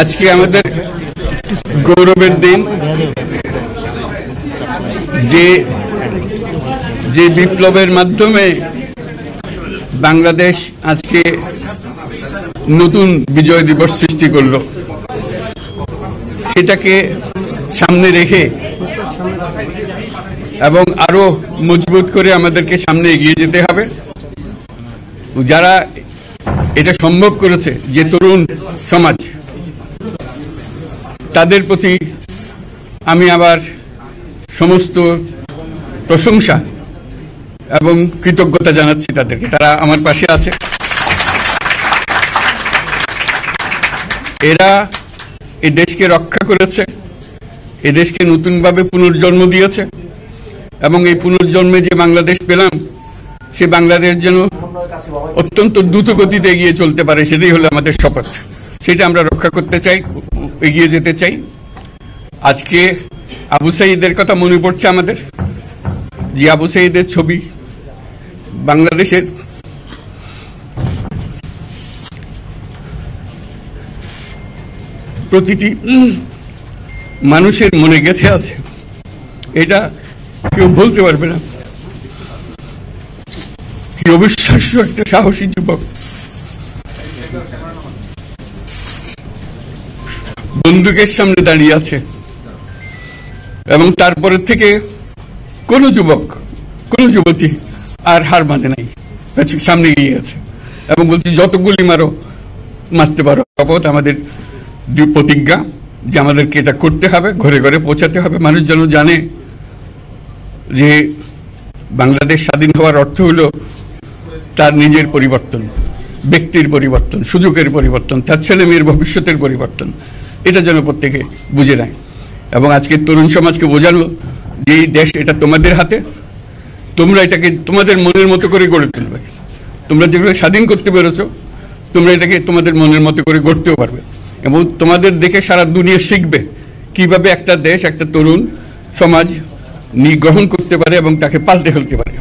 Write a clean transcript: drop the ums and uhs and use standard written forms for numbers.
আজকে আমাদের গৌরবের দিন। যে বিপ্লবের মাধ্যমে বাংলাদেশ আজকে নতুন বিজয় দিবস সৃষ্টি করল, সেটাকে সামনে রেখে এবং আরো মজবুত করে আমাদেরকে সামনে এগিয়ে যেতে হবে। যারা এটা সম্ভব করেছে, যে তরুণ সমাজ, তাদের প্রতি আমি আবার সমস্ত প্রশংসা এবং কৃতজ্ঞতা জানাচ্ছি তাদেরকে। তারা আমার পাশে আছে। এরা এই দেশকে রক্ষা করেছে, এই দেশকে নতুনভাবে পুনর্জন্ম দিয়েছে এবং এই পুনর্জন্মে যে বাংলাদেশ পেলাম, সে বাংলাদেশ যেন অত্যন্ত দ্রুত গতিতে এগিয়ে চলতে পারে, সেটাই হলো আমাদের শপথ। সেটা আমরা রক্ষা করতে চাই, এগিয়ে যেতে চাই। আজকে আবু সাঈদের কথা মনে পড়ছে আমাদের, যে আবু সাঈদের ছবি বাংলাদেশের প্রতিটি মানুষের মনে গেঁথে আছে, এটা কেউ বলতে পারবে না। কি অবিশ্বাস্য একটা সাহসী যুবক, বন্দুকের সামনে দাঁড়িয়ে আছে এবং তারপরে থেকে কোন যুবক, কোন যুবতী আর হার মানে নাই, সামনে গিয়ে আছে এবং বলছি যত গুলি মারো, মারতে পারো। শপথ আমাদের যে প্রতিজ্ঞা, যে আমাদেরকে এটা করতে হবে, ঘরে ঘরে পৌঁছাতে হবে। মানুষ যেন জানে যে বাংলাদেশ স্বাধীন হওয়ার অর্থ হলো তার নিজের পরিবর্তন, ব্যক্তির পরিবর্তন, সুযোগের পরিবর্তন, তার ছেলে মেয়ের ভবিষ্যতের পরিবর্তন। এটা যেন প্রত্যেকে বুঝে নেয় এবং আজকে তরুণ সমাজকে বোঝানো যে এই দেশ এটা তোমাদের হাতে, তোমরা এটাকে তোমাদের মনের মতো করে গড়ে তুলবে। তোমরা যেগুলো স্বাধীন করতে পেরেছো, তোমরা এটাকে তোমাদের মনের মতো করে গড়তেও পারবে এবং তোমাদের দেখে সারা দুনিয়া শিখবে কিভাবে একটা দেশ, একটা তরুণ সমাজ গ্রহণ করতে পারে এবং তাকে পাল্টে ফেলতে পারে।